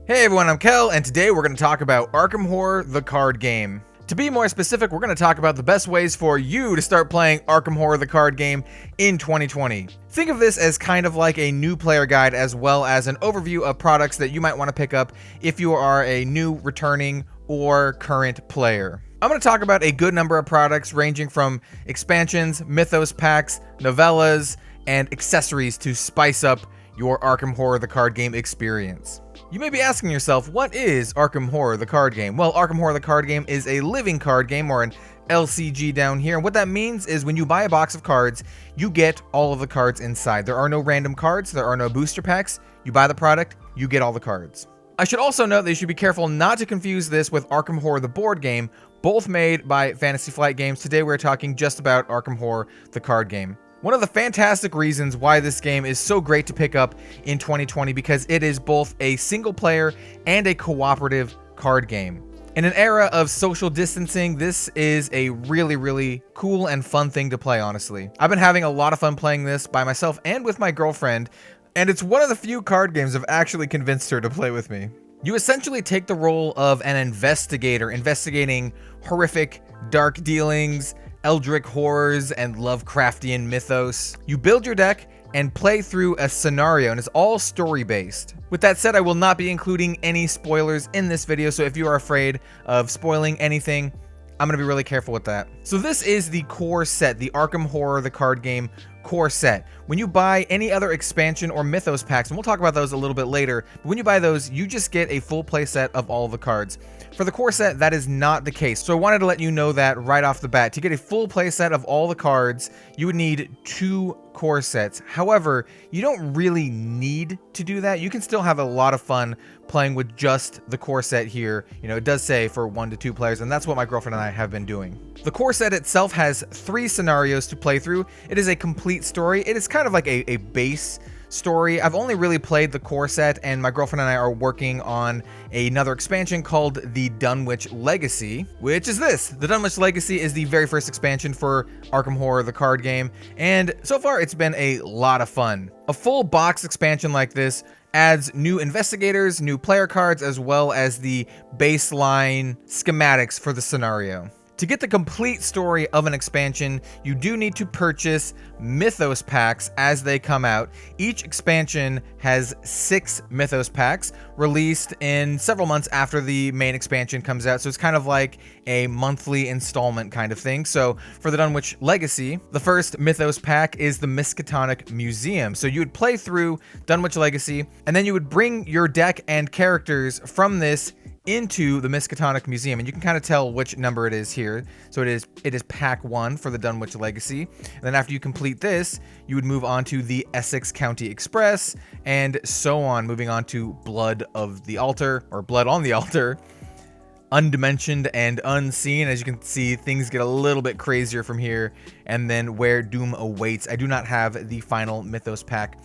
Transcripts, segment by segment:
Hey everyone, I'm Kel, and today we're going to talk about Arkham Horror, the card game. To be more specific, we're going to talk about the best ways for you to start playing Arkham Horror, the card game in 2020. Think of this as kind of like a new player guide as well as an overview of products that you might want to pick up if you are a new, returning, or current player. I'm going to talk about a good number of products ranging from expansions, mythos packs, novellas, and accessories to spice up your Arkham Horror, the card game experience. You may be asking yourself, what is Arkham Horror, the card game? Well, Arkham Horror, the card game is a living card game, or an LCG down here. And what that means is when you buy a box of cards, you get all of the cards inside. There are no random cards, there are no booster packs. You buy the product, you get all the cards. I should also note that you should be careful not to confuse this with Arkham Horror, the board game, both made by Fantasy Flight Games. Today we're talking just about Arkham Horror, the card game. One of the fantastic reasons why this game is so great to pick up in 2020 because it is both a single player and a cooperative card game. In an era of social distancing, this is a really cool and fun thing to play, honestly. I've been having a lot of fun playing this by myself and with my girlfriend, and it's one of the few card games I've actually convinced her to play with me. You essentially take the role of an investigator, investigating horrific, dark dealings, eldritch horrors, and Lovecraftian mythos. You build your deck and play through a scenario, and it's all story-based. With that said, I will not be including any spoilers in this video, so if you are afraid of spoiling anything, I'm going to be really careful with that. So this is the core set, the Arkham Horror, the card game core set. When you buy any other expansion or mythos packs, and we'll talk about those a little bit later, but when you buy those, you just get a full play set of all the cards. For the core set, that is not the case. So I wanted to let you know that right off the bat. To get a full play set of all the cards, you would need 2 core sets. However, you don't really need to do that. You can still have a lot of fun playing with just the core set here. You know, it does say for 1 to 2 players, and that's what my girlfriend and I have been doing. The core set itself has 3 scenarios to play through. It is a complete story. It is kind of like a base story. I've only really played the core set, and my girlfriend and I are working on another expansion called the Dunwich Legacy, which is this. The Dunwich Legacy is the very first expansion for Arkham Horror, the card game, and so far it's been a lot of fun. A full box expansion like this adds new investigators, new player cards, as well as the baseline schematics for the scenario. To get the complete story of an expansion, you do need to purchase mythos packs as they come out. Each expansion has 6 mythos packs released in several months after the main expansion comes out, so it's kind of like a monthly installment kind of thing. So for the Dunwich Legacy, the first mythos pack is the Miskatonic Museum. So you would play through Dunwich Legacy, and then you would bring your deck and characters from this into the Miskatonic Museum, and you can kind of tell which number it is here. So it is pack 1 for the Dunwich Legacy, and then after you complete this, you would move on to the Essex County Express, and so on, moving on to Blood of the Altar, or Blood on the Altar, Undimensioned and Unseen. As you can see, things get a little bit crazier from here, and then Where Doom Awaits. I do not have the final mythos pack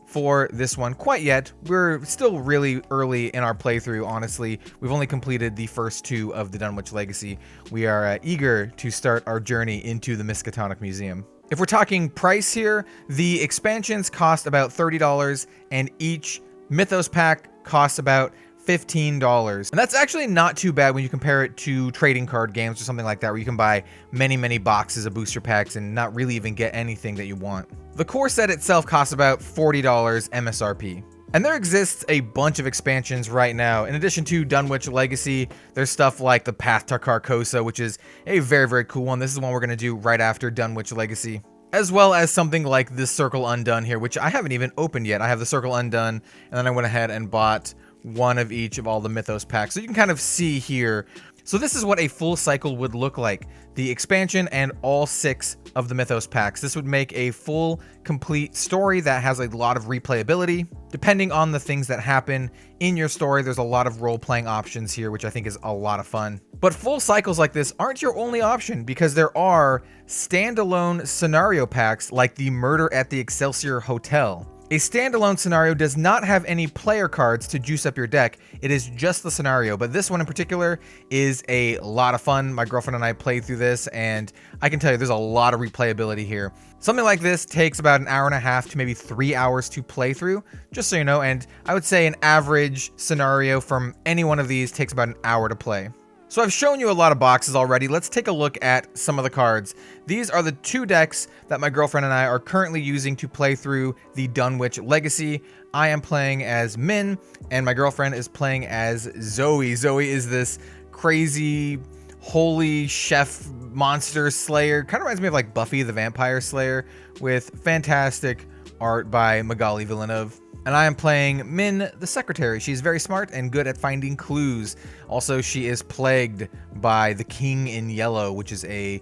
for this one quite yet. We're still really early in our playthrough, honestly. We've only completed the first 2 of the Dunwich Legacy. We are eager to start our journey into the Miskatonic Museum. If we're talking price here, the expansions cost about $30, and each mythos pack costs about $15. And that's actually not too bad when you compare it to trading card games or something like that, where you can buy many boxes of booster packs and not really even get anything that you want. The core set itself costs about $40 MSRP. And there exists a bunch of expansions right now. In addition to Dunwich Legacy, there's stuff like the Path to Carcosa, which is a very cool one. This is one we're going to do right after Dunwich Legacy. As well as something like this Circle Undone here, which I haven't even opened yet. I have the Circle Undone, and then I went ahead and bought 1 of each of all the mythos packs. So you can kind of see here. So this is what a full cycle would look like. The expansion and all 6 of the mythos packs. This would make a full, complete story that has a lot of replayability. Depending on the things that happen in your story, there's a lot of role-playing options here, which I think is a lot of fun. But full cycles like this aren't your only option, because there are standalone scenario packs like the Murder at the Excelsior Hotel. A standalone scenario does not have any player cards to juice up your deck. It is just the scenario, but this one in particular is a lot of fun. My girlfriend and I played through this, and I can tell you there's a lot of replayability here. Something like this takes about an hour and a half to maybe 3 hours to play through, just so you know, and I would say an average scenario from any one of these takes about an hour to play. So I've shown you a lot of boxes already. Let's take a look at some of the cards. These are the 2 decks that my girlfriend and I are currently using to play through the Dunwich Legacy. I am playing as Min, and my girlfriend is playing as Zoe. Zoe is this crazy, holy chef monster slayer. Kind of reminds me of like Buffy the Vampire Slayer, with fantastic art by Magali Villeneuve. And I am playing Min, the secretary. She's very smart and good at finding clues. Also, she is plagued by the King in Yellow, which is a,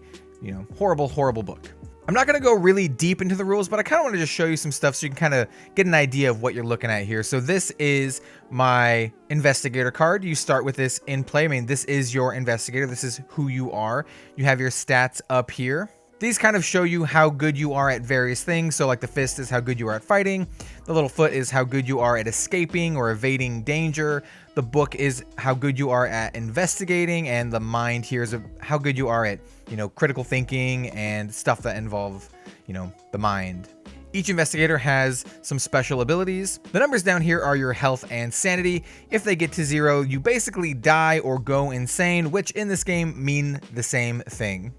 horrible, horrible book. I'm not going to go really deep into the rules, but I kind of want to just show you some stuff so you can kind of get an idea of what you're looking at here. So this is my investigator card. You start with this in play. I mean, this is your investigator. This is who you are. You have your stats up here. These kind of show you how good you are at various things. So like the fist is how good you are at fighting. The little foot is how good you are at escaping or evading danger. The book is how good you are at investigating. And the mind here is how good you are at, critical thinking and stuff that involve, the mind. Each investigator has some special abilities. The numbers down here are your health and sanity. If they get to 0, you basically die or go insane, which in this game mean the same thing.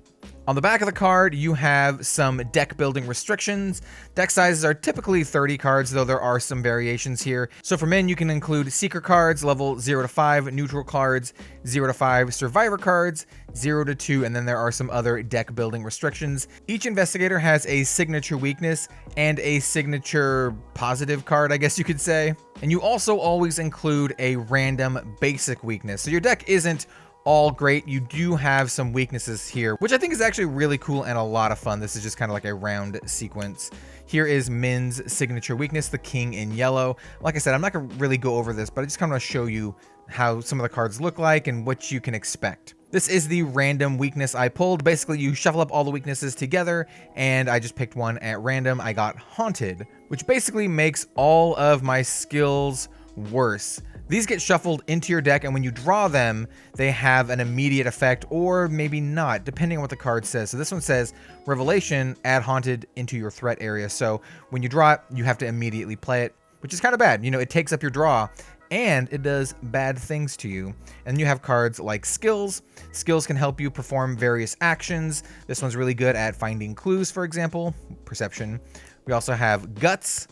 On the back of the card, you have some deck building restrictions. Deck sizes are typically 30 cards, though there are some variations here. So for Min, you can include Seeker cards, level 0 to 5, Neutral cards, 0 to 5, Survivor cards, 0 to 2, and then there are some other deck building restrictions. Each investigator has a signature weakness and a signature positive card, I guess you could say. And you also always include a random basic weakness. So your deck isn't all great. You do have some weaknesses here, which I think is actually really cool and a lot of fun. This is just kind of like a round sequence. Here is Min's signature weakness, the King in Yellow. Like I said, I'm not going to really go over this, but I just kind of want to show you how some of the cards look like and what you can expect. This is the random weakness I pulled. Basically, you shuffle up all the weaknesses together, and I just picked one at random. I got Haunted, which basically makes all of my skills worse. These get shuffled into your deck, and when you draw them, they have an immediate effect, or maybe not, depending on what the card says. So this one says, Revelation, add Haunted into your threat area. So when you draw it, you have to immediately play it, which is kind of bad. It takes up your draw, and it does bad things to you. And you have cards like Skills. Skills can help you perform various actions. This one's really good at finding clues, for example, Perception. We also have Guts.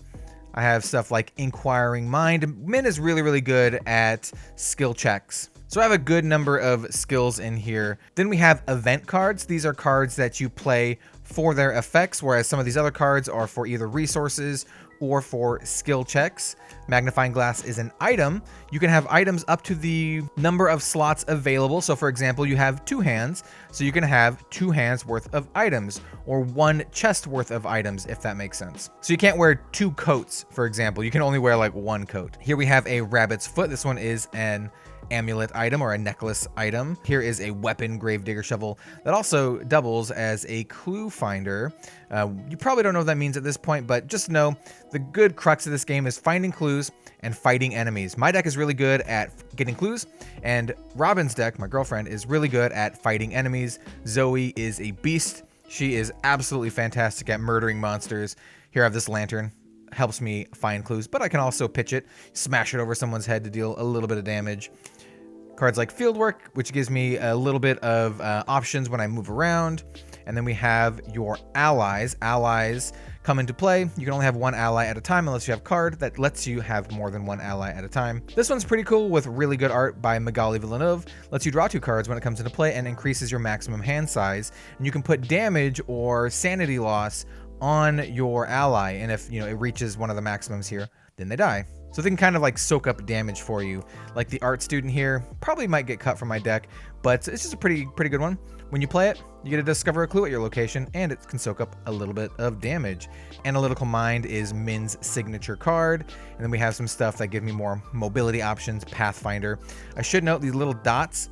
I have stuff like Inquiring Mind. Min is really, really good at skill checks. So I have a good number of skills in here. Then we have event cards. These are cards that you play for their effects, whereas some of these other cards are for either resources or for skill checks. Magnifying Glass is an item. You can have items up to the number of slots available. So for example, you have 2 hands, so you can have 2 hands worth of items, or 1 chest worth of items, if that makes sense. So you can't wear 2 coats, for example. You can only wear like 1 coat. Here we have a Rabbit's Foot. This one is an amulet item or a necklace item. Here is a weapon Gravedigger Shovel that also doubles as a clue finder. You probably don't know what that means at this point, but just know the good crux of this game is finding clues and fighting enemies. My deck is really good at getting clues, and Robin's deck, my girlfriend, is really good at fighting enemies. Zoe is a beast. She is absolutely fantastic at murdering monsters. Here I have this lantern. Helps me find clues, but I can also pitch it, smash it over someone's head to deal a little bit of damage. Cards like Fieldwork, which gives me a little bit of options when I move around. And then we have your allies. Allies come into play. You can only have 1 ally at a time unless you have a card that lets you have more than 1 ally at a time. This one's pretty cool with really good art by Magali Villeneuve. Lets you draw 2 cards when it comes into play and increases your maximum hand size. And you can put damage or sanity loss on your ally, and if it reaches one of the maximums here, then they die. So they can kind of like soak up damage for you. Like the art student here probably might get cut from my deck, but it's just a pretty good one. When you play it, you get to discover a clue at your location, and it can soak up a little bit of damage. Analytical Mind is Min's signature card, and then we have some stuff that give me more mobility options. Pathfinder. I should note these little dots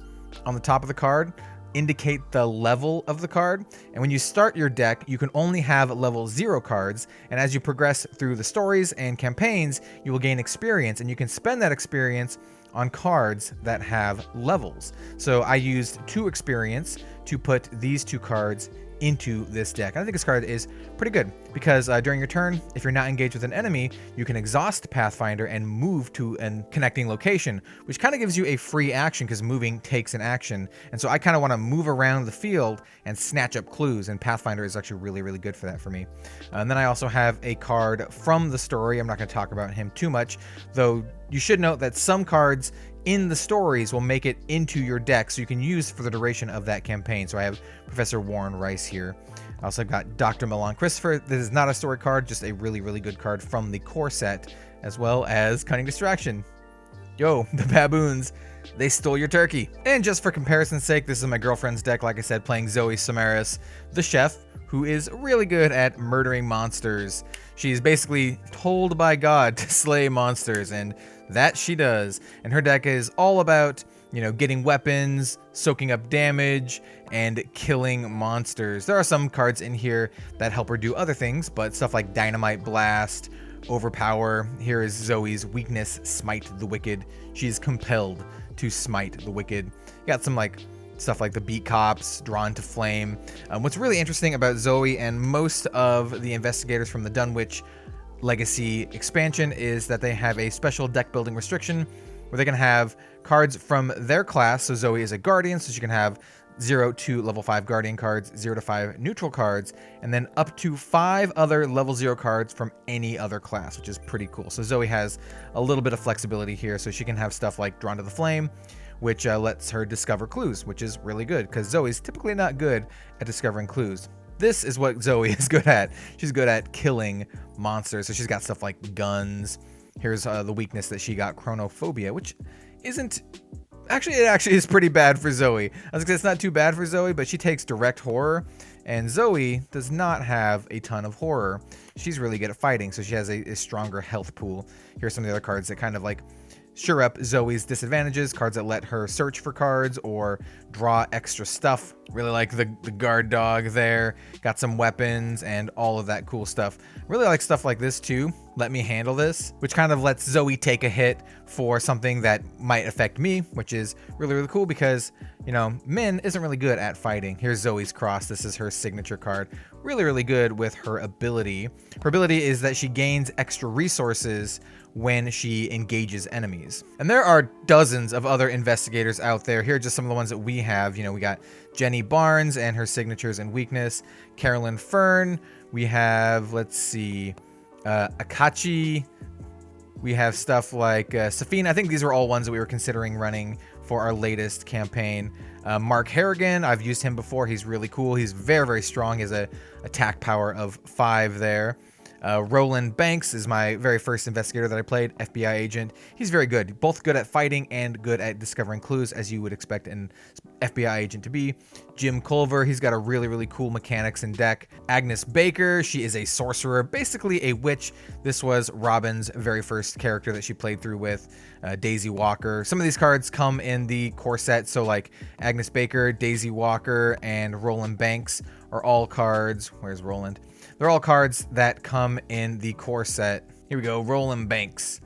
on the top of the card. indicate the level of the card. And when you start your deck, you can only have level 0 cards. And as you progress through the stories and campaigns, you will gain experience, and you can spend that experience on cards that have levels. So I used 2 experience to put these 2 cards into this deck. I think this card is pretty good because during your turn, if you're not engaged with an enemy, you can exhaust Pathfinder and move to a connecting location, which kind of gives you a free action because moving takes an action. And so I kind of want to move around the field and snatch up clues, and Pathfinder is actually really, really good for that for me. And then I also have a card from the story. I'm not going to talk about him too much, though you should note that some cards in the stories will make it into your deck, so you can use for the duration of that campaign. So I have Professor Warren Rice here. I also got Dr. Milan Christopher. This is not a story card, just a really, really good card from the core set, as well as Cunning Distraction. Yo, the baboons, they stole your turkey. And just for comparison's sake, this is my girlfriend's deck, like I said, playing Zoe Samaras, the chef, who is really good at murdering monsters. She's basically told by God to slay monsters, and that she does. And her deck is all about, you know, getting weapons, soaking up damage, and killing monsters. There are some cards in here that help her do other things, but stuff like Dynamite Blast, Overpower. Here is Zoe's weakness, Smite the Wicked. She's compelled to smite the wicked. You got some like stuff like the Beat Cops, Drawn to Flame. What's really interesting about Zoe and most of the investigators from the Dunwich Legacy expansion is that they have a special deck building restriction where they can have cards from their class. So Zoe is a guardian, so she can have 0 to level 5 guardian cards, 0 to 5 neutral cards, and then up to 5 other level 0 cards from any other class, which is pretty cool. So Zoe has a little bit of flexibility here, so she can have stuff like Drawn to the Flame, which lets her discover clues, which is really good because Zoe's typically not good at discovering clues. This is what Zoe is good at. She's good at killing monsters. So she's got stuff like guns. Here's the weakness that she got, Chronophobia, which isn't... Actually, it actually is pretty bad for Zoe. I was gonna say it's not too bad for Zoe, but she takes direct horror, and Zoe does not have a ton of horror. She's really good at fighting, so she has a stronger health pool. Here's some of the other cards that kind of like shore up Zoe's disadvantages, cards that let her search for cards or draw extra stuff. Really like the guard dog there, got some weapons and all of that cool stuff. Really like stuff like this too, Let Me Handle This, which kind of lets Zoe take a hit for something that might affect me, which is really, really cool because, you know, Min isn't really good at fighting. Here's Zoe's Cross. This is her signature card. Really, really good with her ability. Her ability is that she gains extra resources when she engages enemies. And there are dozens of other investigators out there. Here are just some of the ones that we have. You know, we got Jenny Barnes and her signatures and weakness, Carolyn Fern. We have, let's see, Akachi. We have stuff like Safine. I think these are all ones that we were considering running for our latest campaign. Mark Harrigan, I've used him before. He's really cool. He's very, very strong. He has a attack power of 5 there. Roland Banks is my very first investigator that I played, FBI agent. He's very good, both good at fighting and good at discovering clues, as you would expect an FBI agent to be. Jim Culver, he's got a really, really cool mechanics in deck. Agnes Baker, she is a sorcerer, basically a witch. This was Robin's very first character that she played through with. Daisy Walker. Some of these cards come in the core set, so like Agnes Baker, Daisy Walker, and Roland Banks are all cards. Where's Roland? They're all cards that come in the core set. Here we go, Roland Banks.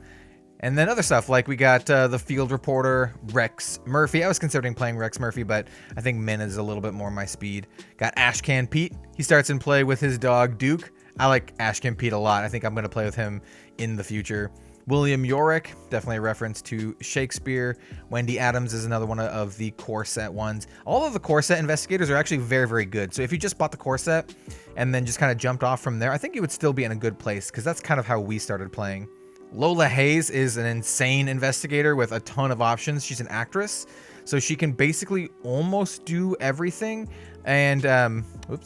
And then other stuff, like we got the field reporter, Rex Murphy. I was considering playing Rex Murphy, but I think Min is a little bit more my speed. Got Ashcan Pete. He starts in play with his dog, Duke. I like Ashcan Pete a lot. I think I'm going to play with him in the future. William Yorick, definitely a reference to Shakespeare. Wendy Adams is another one of the core set ones. All of the core set investigators are actually very, very good. So if you just bought the core set and then just kind of jumped off from there, I think you would still be in a good place because that's kind of how we started playing. Lola Hayes is an insane investigator with a ton of options. She's an actress, so she can basically almost do everything. And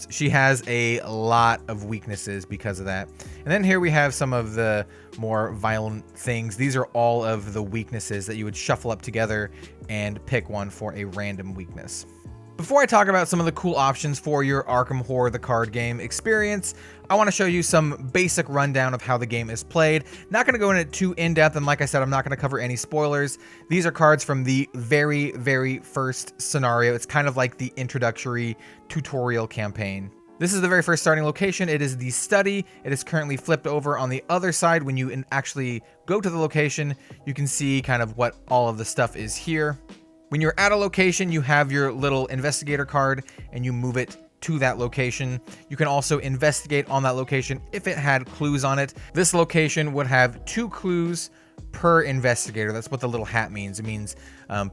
she has a lot of weaknesses because of that. And then here we have some of the more violent things. These are all of the weaknesses that you would shuffle up together and pick one for a random weakness. Before I talk about some of the cool options for your Arkham Horror the card game experience, I want to show you some basic rundown of how the game is played. Not going to go into it too in-depth, and like I said, I'm not going to cover any spoilers. These are cards from the very, very first scenario. It's kind of like the introductory tutorial campaign. This is the very first starting location. It is the study. It is currently flipped over on the other side. When you actually go to the location, you can see kind of what all of the stuff is here. When you're at a location, you have your little investigator card and you move it to that location. You can also investigate on that location if it had clues on it. This location would have 2 clues per investigator. That's what the little hat means. It means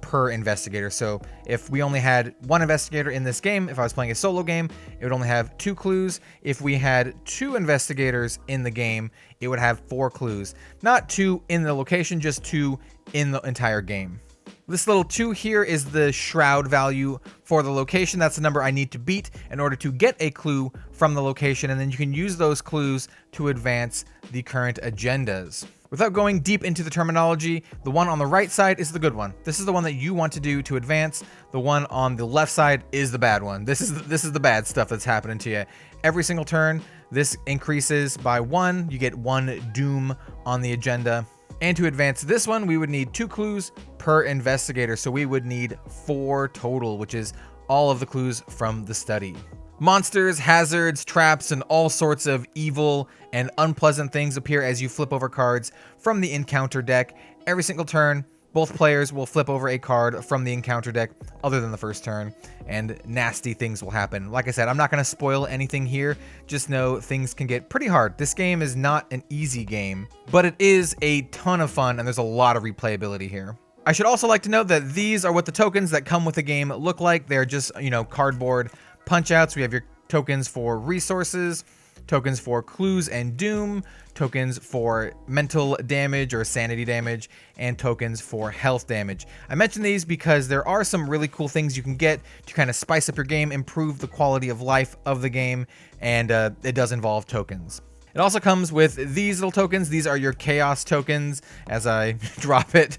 per investigator. So if we only had 1 investigator in this game, if I was playing a solo game, it would only have 2 clues. If we had 2 investigators in the game, it would have 4 clues. Not 2 in the location, just 2 in the entire game. This little 2 here is the shroud value for the location. That's the number I need to beat in order to get a clue from the location, and then you can use those clues to advance the current agendas. Without going deep into the terminology, the one on the right side is the good one. This is the one that you want to do to advance. The one on the left side is the bad one. This is the bad stuff that's happening to you. Every single turn, this increases by 1. You get 1 doom on the agenda. And to advance this one, we would need 2 clues per investigator. So we would need 4 total, which is all of the clues from the study. Monsters, hazards, traps, and all sorts of evil and unpleasant things appear as you flip over cards from the encounter deck. Every single turn, both players will flip over a card from the encounter deck other than the first turn, and nasty things will happen. Like I said, I'm not going to spoil anything here. Just know things can get pretty hard. This game is not an easy game, but it is a ton of fun, and there's a lot of replayability here. I should also like to note that these are what the tokens that come with the game look like. They're just, cardboard punch outs. We have your tokens for resources, tokens for clues and doom, tokens for mental damage or sanity damage, and tokens for health damage. I mention these because there are some really cool things you can get to kind of spice up your game, improve the quality of life of the game, and it does involve tokens. It also comes with these little tokens. These are your chaos tokens. As I drop it,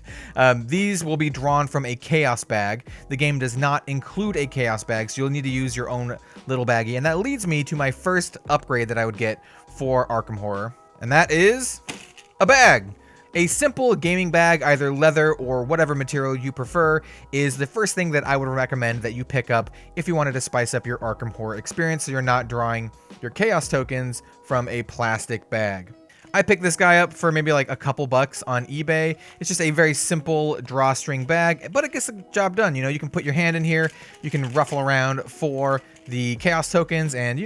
these will be drawn from a chaos bag. The game does not include a chaos bag, so you'll need to use your own little baggie. And that leads me to my first upgrade that I would get for Arkham Horror, and that is a bag. A simple gaming bag, either leather or whatever material you prefer, is the first thing that I would recommend that you pick up if you wanted to spice up your Arkham Horror experience, so you're not drawing your chaos tokens from a plastic bag. I picked this guy up for maybe like a couple bucks on eBay. It's just a very simple drawstring bag, but it gets the job done. You can put your hand in here, you can ruffle around for the chaos tokens, and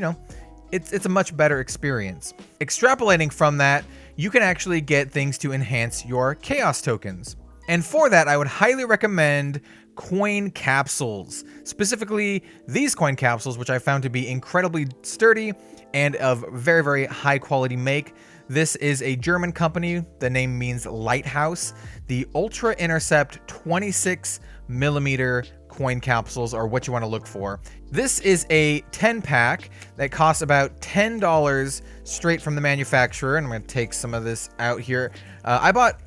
it's a much better experience. Extrapolating from that, you can actually get things to enhance your chaos tokens. And for that, I would highly recommend coin capsules. Specifically, these coin capsules, which I found to be incredibly sturdy and of very, very high quality make. This is a German company. The name means lighthouse. The Ultra Intercept 26mm coin capsules are what you want to look for. This is a 10-pack that costs about $10 straight from the manufacturer, and I'm going to take some of this out here. I bought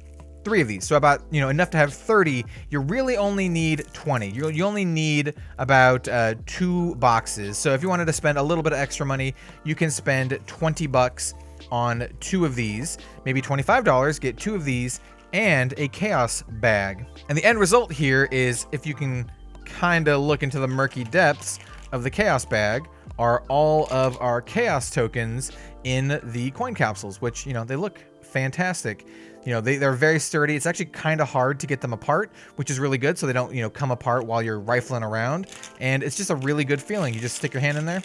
3 of these, so I bought enough to have 30. You really only need 20. You only need about 2 boxes. So if you wanted to spend a little bit of extra money, you can spend 20 bucks on 2 of these, maybe $25, get 2 of these and a chaos bag. And the end result here is, if you can kind of look into the murky depths of the chaos bag, are all of our chaos tokens in the coin capsules, which they look fantastic. They're very sturdy. It's actually kind of hard to get them apart, which is really good, so they don't come apart while you're rifling around, and it's just a really good feeling. You just stick your hand in there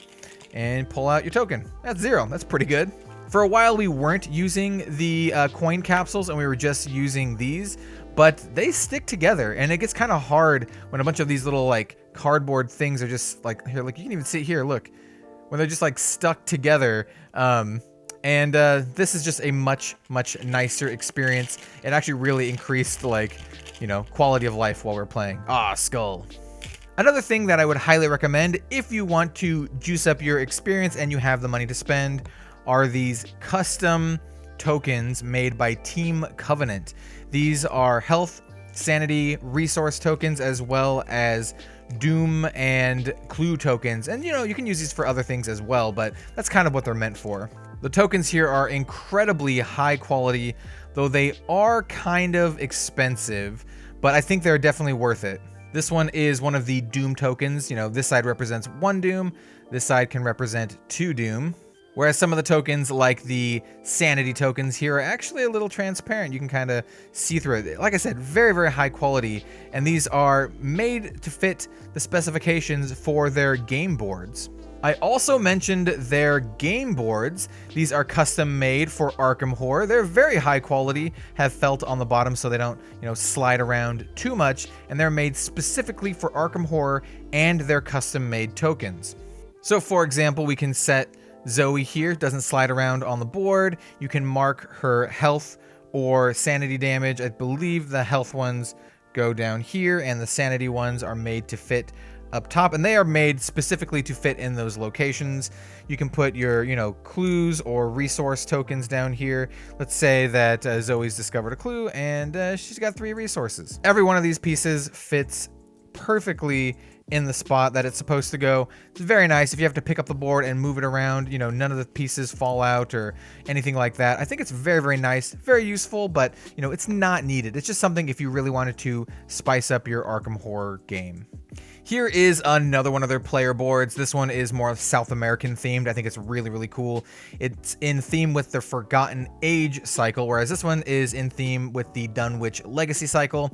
and pull out your token. That's 0. That's pretty good. For a while we weren't using the coin capsules and we were just using these, but they stick together, and it gets kind of hard when a bunch of these little like cardboard things are just like here. Like you can even see here, look, when they're just like stuck together. This is just a much nicer experience. It actually really increased quality of life while we're playing. Skull. Another thing that I would highly recommend if you want to juice up your experience and you have the money to spend are these custom tokens made by Team Covenant. These are health, sanity, resource tokens, as well as Doom and Clue tokens. And you know, you can use these for other things as well, but that's kind of what they're meant for. The tokens here are incredibly high quality, though they are kind of expensive, but I think they're definitely worth it. This one is one of the Doom tokens. You know, this side represents 1 Doom, this side can represent 2 Doom. Whereas some of the tokens, like the sanity tokens here, are actually a little transparent. You can kind of see through it. Like I said, very, very high quality. And these are made to fit the specifications for their game boards. I also mentioned their game boards. These are custom made for Arkham Horror. They're very high quality, have felt on the bottom so they don't, you know, slide around too much. And they're made specifically for Arkham Horror and their custom made tokens. So for example, we can set Zoe here, doesn't slide around on the board. You can mark her health or sanity damage. I believe the health ones go down here and the sanity ones are made to fit up top, and they are made specifically to fit in those locations. You can put your, you know, clues or resource tokens down here. Let's say that Zoe's discovered a clue and she's got 3 resources. Every one of these pieces fits perfectly in the spot that it's supposed to go. It's very nice. If you have to pick up the board and move it around, you know, none of the pieces fall out or anything like that. I think it's very, very nice, very useful, but you know, it's not needed. It's just something if you really wanted to spice up your Arkham Horror game. Here is another one of their player boards. This one is more South American themed. I think it's really, really cool. It's in theme with the Forgotten Age cycle, whereas this one is in theme with the Dunwich Legacy cycle.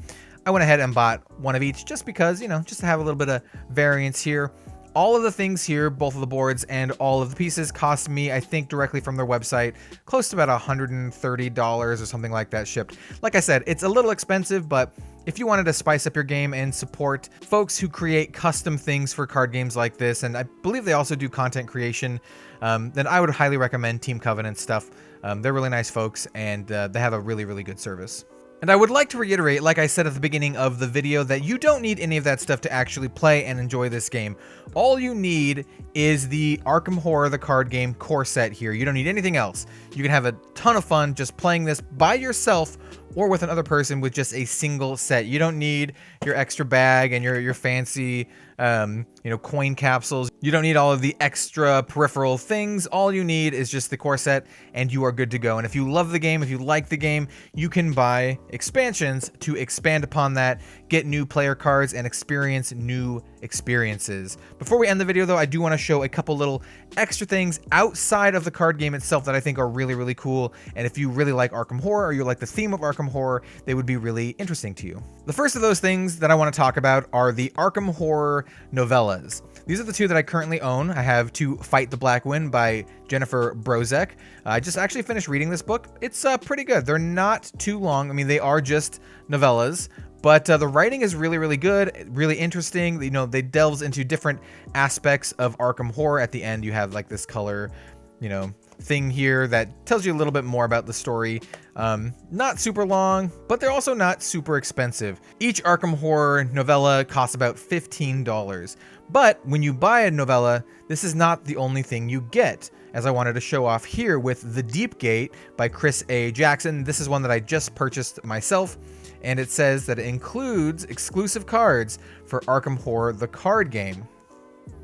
I went ahead and bought one of each just because, you know, just to have a little bit of variance here. All of the things here, both of the boards and all of the pieces, cost me, I think, directly from their website, close to about $130 or something like that shipped. Like I said, it's a little expensive, but if you wanted to spice up your game and support folks who create custom things for card games like this, and I believe they also do content creation, then I would highly recommend Team Covenant stuff. They're really nice folks, and they have a really, really good service. And I would like to reiterate, like I said at the beginning of the video, that you don't need any of that stuff to actually play and enjoy this game. All you need is the Arkham Horror, the card game core set here. You don't need anything else. You can have a ton of fun just playing this by yourself or with another person with just a single set. You don't need your extra bag and your fancy, you know, coin capsules. You don't need all of the extra peripheral things. All you need is just the core set and you are good to go. And if you love the game, if you like the game, you can buy expansions to expand upon that, get new player cards, and experience new experiences. Before we end the video though, I do want to show a couple little extra things outside of the card game itself that I think are really, really cool. And if you really like Arkham Horror or you like the theme of Arkham Horror, they would be really interesting to you. The first of those things that I want to talk about are the Arkham Horror novellas. These are the 2 that I currently own. I have To Fight the Black Wind by Jennifer Brozek. I just actually finished reading this book. It's pretty good. They're not too long. I mean, they are just novellas, but the writing is really, really good, really interesting. You know, they delves into different aspects of Arkham Horror. At the end, you have like this color, you know, thing here that tells you a little bit more about the story. Not super long, but they're also not super expensive. Each Arkham Horror novella costs about $15. But when you buy a novella, this is not the only thing you get, as I wanted to show off here with The Deep Gate by Chris A. Jackson. This is one that I just purchased myself, and it says that it includes exclusive cards for Arkham Horror, the card game.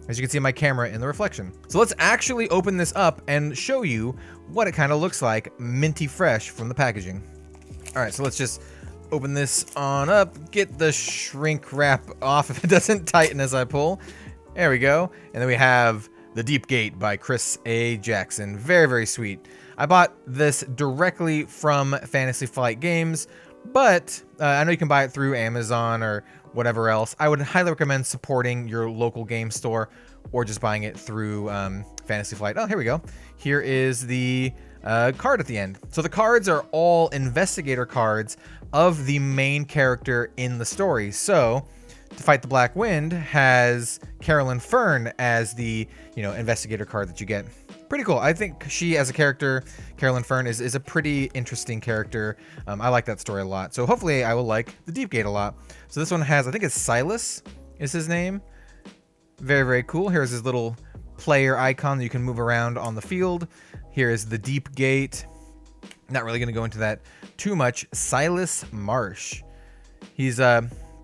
As you can see in my camera in the reflection. So let's actually open this up and show you what it kind of looks like, minty fresh from the packaging. All right, so let's just open this on up, get the shrink wrap off if it doesn't tighten as I pull. There we go. And then we have The Deep Gate by Chris A. Jackson. Very, very sweet. I bought this directly from Fantasy Flight Games, but I know you can buy it through Amazon or whatever else. I would highly recommend supporting your local game store or just buying it through Fantasy Flight. Oh, here we go. Here is the card at the end. So the cards are all investigator cards of the main character in the story. So To Fight the Black Wind has Carolyn Fern as the, you know, investigator card that you get. Pretty cool. I think she, as a character, Carolyn Fern, is a pretty interesting character. I like that story a lot. So hopefully I will like The Deep Gate a lot. So this one has, I think it's Silas is his name. Very, very cool. Here's his little player icon that you can move around on the field. Here is The Deep Gate. Not really going to go into that too much. Silas Marsh. He's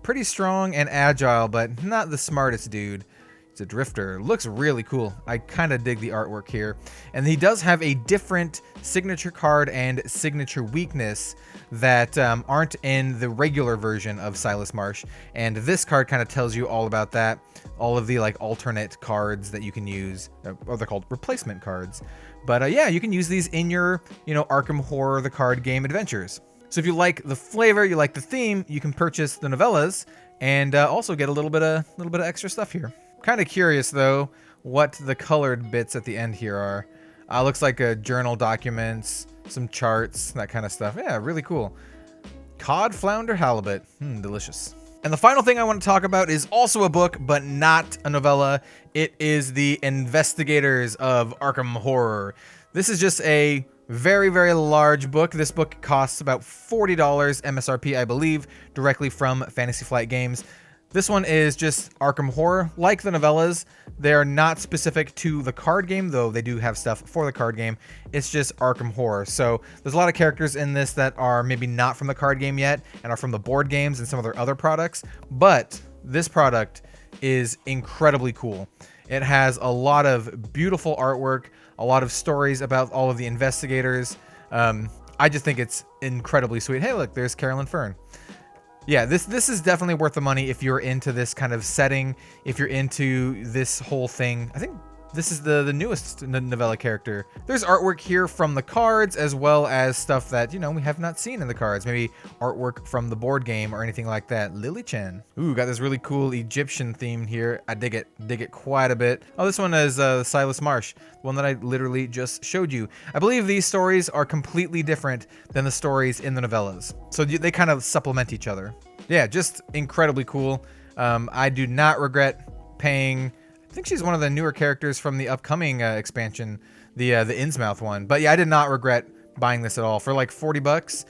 Pretty strong and agile, but not the smartest dude. He's a drifter. Looks really cool. I kind of dig the artwork here. And he does have a different signature card and signature weakness that aren't in the regular version of Silas Marsh. And this card kind of tells you all about that. All of the like alternate cards that you can use, or they're called replacement cards. But yeah, you can use these in your, Arkham Horror the card game adventures. So if you like the flavor, you like the theme, you can purchase the novellas and also get a little bit of extra stuff here. Kind of curious though what the colored bits at the end here are. Looks like a journal documents, some charts, that kind of stuff. Yeah, really cool. Cod, flounder, halibut. Delicious. And the final thing I want to talk about is also a book, but not a novella. It is The Investigators of Arkham Horror. This is just a very, very large book. This book costs about $40 MSRP, I believe, directly from Fantasy Flight Games. This one is just Arkham Horror. Like the novellas, they're not specific to the card game, though they do have stuff for the card game. It's just Arkham Horror. So there's a lot of characters in this that are maybe not from the card game yet and are from the board games and some of their other products. But this product is incredibly cool. It has a lot of beautiful artwork, a lot of stories about all of the investigators. I just think it's incredibly sweet. Hey, look, there's Carolyn Fern. Yeah, this is definitely worth the money if you're into this kind of setting, if you're into this whole thing. I think this is the newest novella character. There's artwork here from the cards as well as stuff that, we have not seen in the cards. Maybe artwork from the board game or anything like that. Lily Chen. Ooh, got this really cool Egyptian theme here. I dig it quite a bit. Oh, this one is Silas Marsh, the one that I literally just showed you. I believe these stories are completely different than the stories in the novellas. So they kind of supplement each other. Yeah, just incredibly cool. I do not regret paying. I think she's one of the newer characters from the upcoming expansion, the Innsmouth one. But yeah, I did not regret buying this at all for like $40.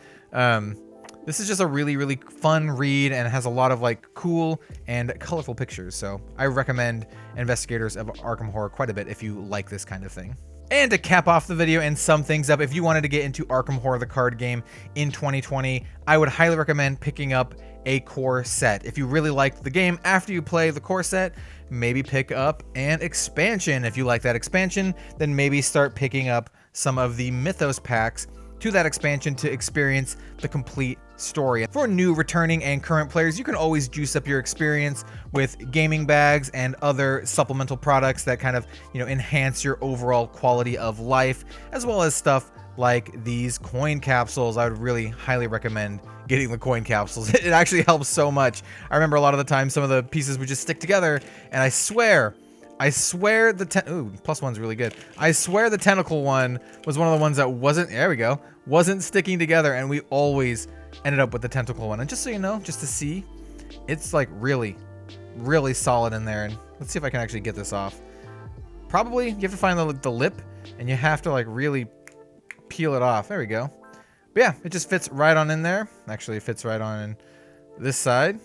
This is just a really, really fun read and has a lot of like cool and colorful pictures. So I recommend Investigators of Arkham Horror quite a bit if you like this kind of thing. And to cap off the video and sum things up, if you wanted to get into Arkham Horror the card game in 2020, I would highly recommend picking up a core set. If you really liked the game after you play the core set, maybe pick up an expansion. If you like that expansion, then maybe start picking up some of the Mythos packs to that expansion to experience the complete story. For new, returning, and current players, you can always juice up your experience with gaming bags and other supplemental products that kind of, enhance your overall quality of life, as well as stuff like these coin capsules. I would really highly recommend getting the coin capsules. It actually helps so much. I remember a lot of the time some of the pieces would just stick together, and I swear the ooh, +1's really good. I swear the tentacle one was one of the ones that wasn't sticking together, and we always ended up with the tentacle one. And just so you know, just to see, it's like really, really solid in there. And let's see if I can actually get this off. Probably you have to find the lip, and you have to like really peel it off. There we go. But yeah, it just fits right on in there. Actually, it fits right on in this side.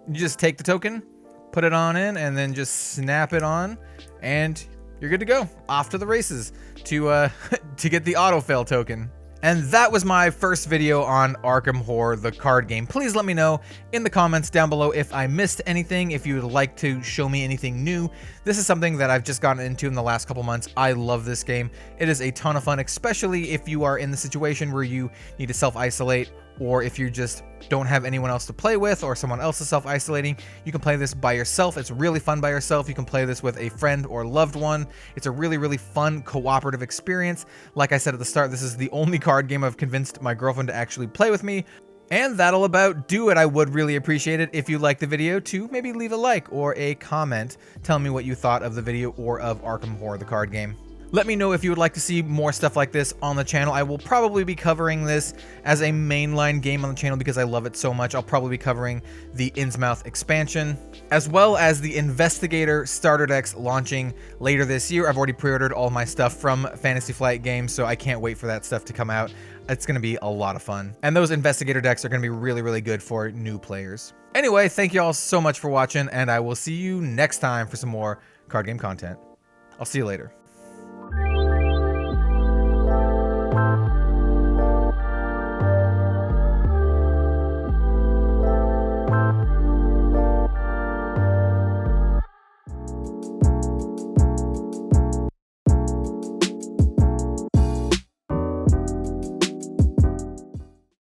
You just take the token, put it on in, and then just snap it on, and you're good to go. Off to the races to get the autofill token. And that was my first video on Arkham Horror, the card game. Please let me know in the comments down below if I missed anything, if you would like to show me anything new. This is something that I've just gotten into in the last couple months. I love this game. It is a ton of fun, especially if you are in the situation where you need to self-isolate, or if you just don't have anyone else to play with, or someone else is self-isolating. You can play this by yourself. It's really fun by yourself. You can play this with a friend or loved one. It's a really, really fun cooperative experience. Like I said at the start, this is the only card game I've convinced my girlfriend to actually play with me. And that'll about do it. I would really appreciate it if you liked the video to maybe leave a like or a comment. Tell me what you thought of the video or of Arkham Horror, the card game. Let me know if you would like to see more stuff like this on the channel. I will probably be covering this as a mainline game on the channel because I love it so much. I'll probably be covering the Innsmouth expansion, as well as the Investigator starter decks launching later this year. I've already pre-ordered all my stuff from Fantasy Flight Games, so I can't wait for that stuff to come out. It's going to be a lot of fun. And those Investigator decks are going to be really, really good for new players. Anyway, thank you all so much for watching, and I will see you next time for some more card game content. I'll see you later.